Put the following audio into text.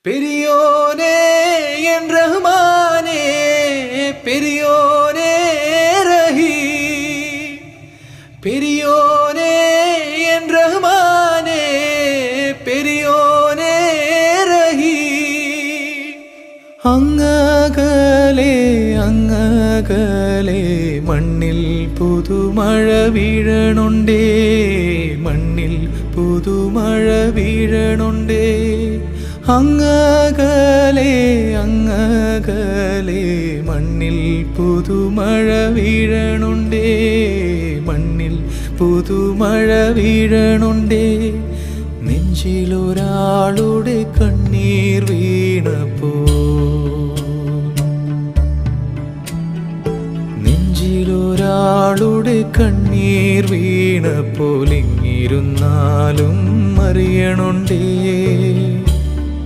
பெரியோனே என் ரஹ்மானே, பெரியோனே ரஹீம், பெரியோனே என் ரஹ்மானே, பெரியோனே ரஹீம். അങ്ങകലെ അങ്ങകലെ മണ്ണിൽ പുതുമഴ വീഴണുണ്ടേ, മണ്ണിൽ പുതുമഴ വീഴണുണ്ടേ. അങ്ങകലെ അങ്ങകലെ മണ്ണിൽ പുതുമഴ വീഴണുണ്ടേ, മണ്ണിൽ പുതുമഴ വീഴണുണ്ടേ. നെഞ്ചിലൊരാളുടെ കണ്ണീർ വീണപ്പോ, നെഞ്ചിലൊരാളുടെ കണ്ണീർ വീണപ്പോൾ ഇങ്ങിരുന്നാലും അറിയണുണ്ടേ.